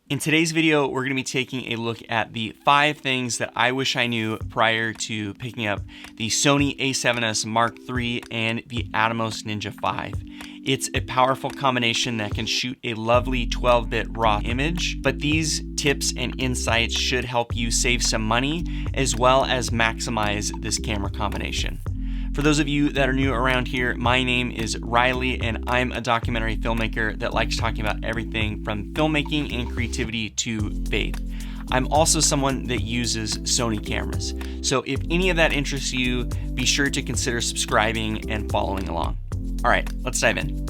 In today's video, we're going to be taking a look at the 5 things that I wish I knew prior to picking up the Sony a7S Mark III and the Atomos Ninja 5. It's a powerful combination that can shoot a lovely 12-bit RAW image, but these tips and insights should help you save some money as well as maximize this camera combination. For those of you that are new around here, my name is Riley and I'm a documentary filmmaker that likes talking about everything from filmmaking and creativity to faith. I'm also someone that uses Sony cameras. So if any of that interests you, be sure to consider subscribing and following along. All right, let's dive in.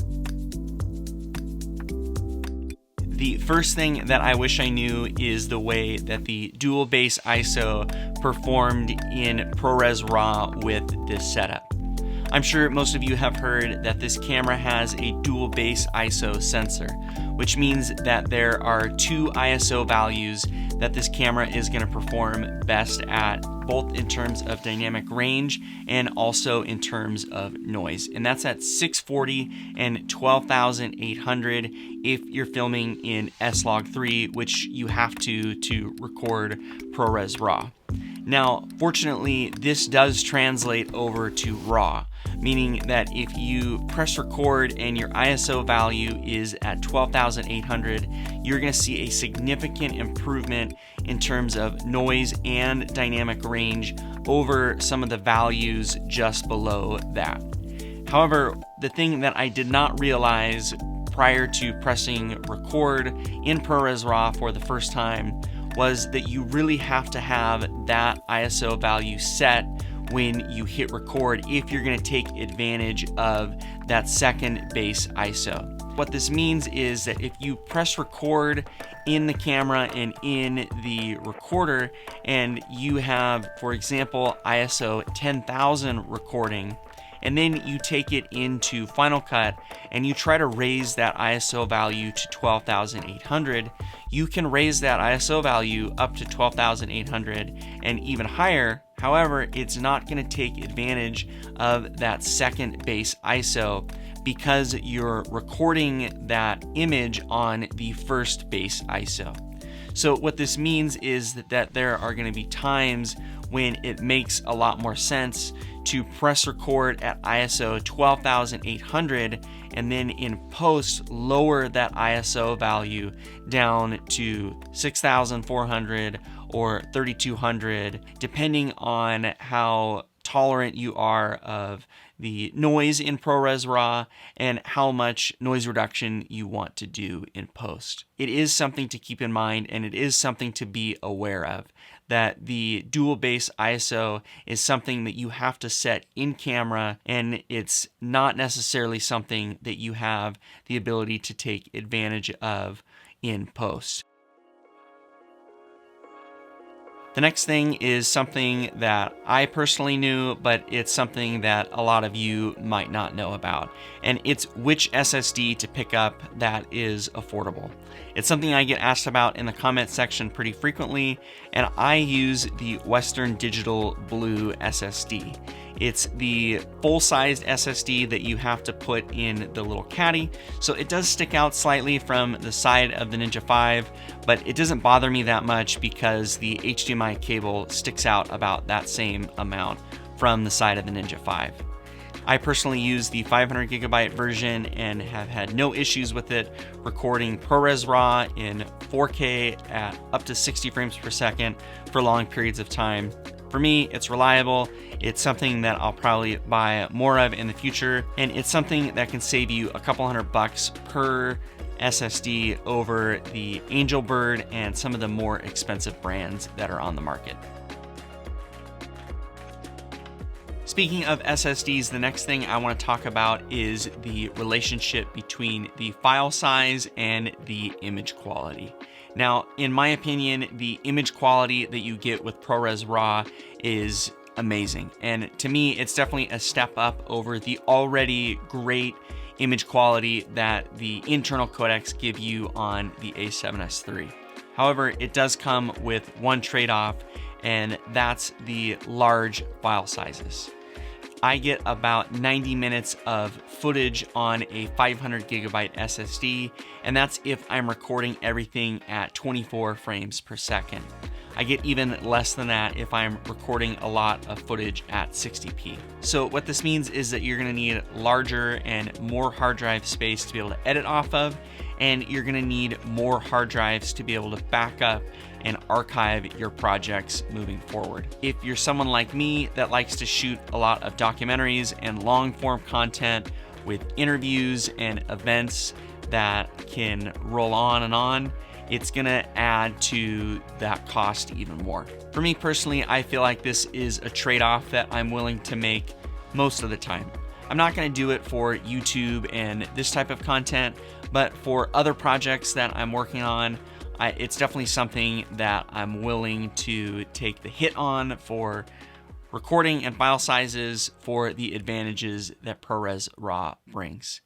The first thing that I wish I knew is the way that the dual base ISO performed in ProRes RAW with this setup. I'm sure most of you have heard that this camera has a dual base ISO sensor, which means that there are 2 ISO values that this camera is going to perform best at, both in terms of dynamic range and also in terms of noise. And that's at 640 and 12,800 if you're filming in S-Log3, which you have to record ProRes RAW. Now, fortunately, this does translate over to RAW, meaning that if you press record and your ISO value is at 12,800, you're going to see a significant improvement in terms of noise and dynamic range over some of the values just below that. However, the thing that I did not realize prior to pressing record in ProRes RAW for the first time was that you really have to have that ISO value set when you hit record if you're going to take advantage of that second base ISO. What this means is that if you press record in the camera and in the recorder and you have, for example, ISO 10,000 recording, and then you take it into Final Cut and you try to raise that ISO value to 12,800, you can raise that ISO value up to 12,800 and even higher. However, it's not going to take advantage of that second base ISO because you're recording that image on the first base ISO. So what this means is that there are going to be times when it makes a lot more sense to press record at ISO 12,800 and then in post lower that ISO value down to 6,400 or 3,200, depending on how tolerant you are of the noise in ProRes RAW and how much noise reduction you want to do in post. It is something to keep in mind, and it is something to be aware of, that the dual base ISO is something that you have to set in camera, and it's not necessarily something that you have the ability to take advantage of in post. The next thing is something that I personally knew, but it's something that a lot of you might not know about, and it's which SSD to pick up that is affordable. It's something I get asked about in the comment section pretty frequently, and I use the Western Digital Blue SSD. It's the full-sized SSD that you have to put in the little caddy, so it does stick out slightly from the side of the Ninja 5, but it doesn't bother me that much because the HDMI cable sticks out about that same amount from the side of the Ninja 5. I personally use the 500 gigabyte version and have had no issues with it recording ProRes RAW in 4K at up to 60 frames per second for long periods of time. For me, it's reliable, it's something that I'll probably buy more of in the future, and it's something that can save you a couple $100 per SSD over the Angelbird and some of the more expensive brands that are on the market. Speaking of SSDs, the next thing I want to talk about is the relationship between the file size and the image quality. Now, in my opinion, the image quality that you get with ProRes RAW is amazing. And to me, it's definitely a step up over the already great image quality that the internal codecs give you on the a7S III. However, it does come with one trade-off, and that's the large file sizes. I get about 90 minutes of footage on a 500 gigabyte SSD, and that's if I'm recording everything at 24 frames per second. I get even less than that if I'm recording a lot of footage at 60p. So what this means is that you're gonna need larger and more hard drive space to be able to edit off of, and you're gonna need more hard drives to be able to back up and archive your projects moving forward. If you're someone like me that likes to shoot a lot of documentaries and long form content with interviews and events that can roll on, it's gonna add to that cost even more. For me personally, I feel like this is a trade-off that I'm willing to make most of the time. I'm not gonna do it for YouTube and this type of content, but for other projects that I'm working on, it's definitely something that I'm willing to take the hit on for recording and file sizes for the advantages that ProRes RAW brings.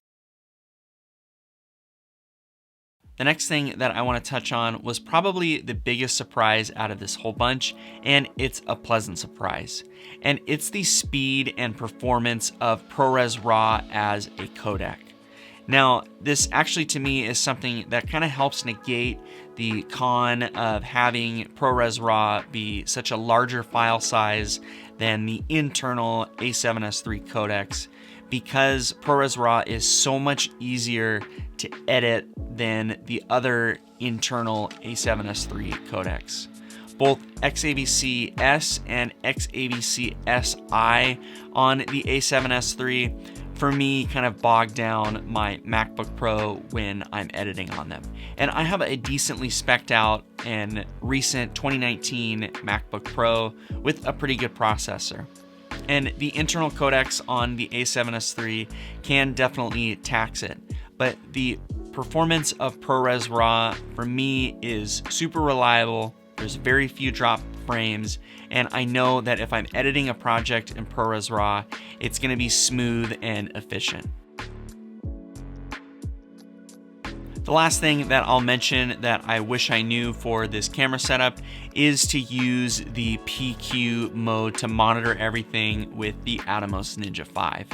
The next thing that I want to touch on was probably the biggest surprise out of this whole bunch, and it's a pleasant surprise. And it's the speed and performance of ProRes RAW as a codec. Now, this actually to me is something that kind of helps negate the con of having ProRes RAW be such a larger file size than the internal A7S III codecs, because ProRes RAW is so much easier to edit than the other internal A7S III codecs. Both XAVC-S and XAVC-SI on the A7S III for me kind of bog down my MacBook Pro when I'm editing on them. And I have a decently spec'd out and recent 2019 MacBook Pro with a pretty good processor. And the internal codecs on the A7S III can definitely tax it, but the performance of ProRes RAW for me is super reliable. There's very few drop frames, and I know that if I'm editing a project in ProRes RAW, it's going to be smooth and efficient. The last thing that I'll mention that I wish I knew for this camera setup is to use the PQ mode to monitor everything with the Atomos Ninja 5.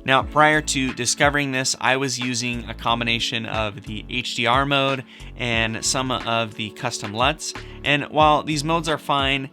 Now, prior to discovering this, I was using a combination of the HDR mode and some of the custom LUTs, and while these modes are fine,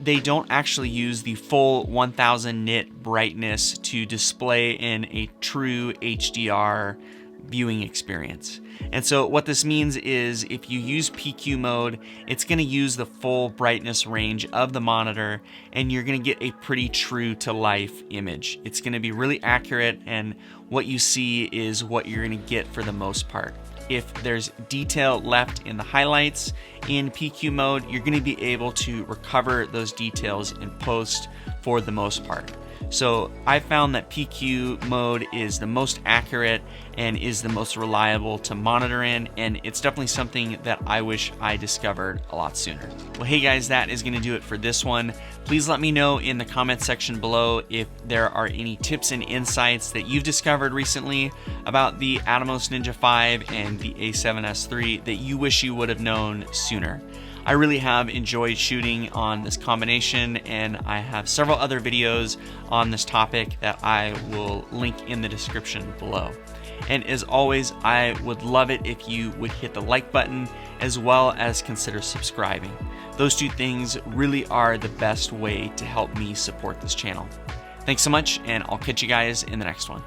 they don't actually use the full 1000 nit brightness to display in a true HDR viewing experience. And so what this means is if you use PQ mode, it's going to use the full brightness range of the monitor, and you're going to get a pretty true to life image. It's going to be really accurate, and what you see is what you're going to get for the most part. If there's detail left in the highlights in PQ mode, you're going to be able to recover those details in post for the most part. So I found that PQ mode is the most accurate and is the most reliable to monitor in, and it's definitely something that I wish I discovered a lot sooner. Well, hey guys, that is going to do it for this one. Please let me know in the comment section below if there are any tips and insights that you've discovered recently about the Atomos Ninja 5 and the A7S III that you wish you would have known sooner. I really have enjoyed shooting on this combination, and I have several other videos on this topic that I will link in the description below. And as always, I would love it if you would hit the like button as well as consider subscribing. Those two things really are the best way to help me support this channel. Thanks so much, and I'll catch you guys in the next one.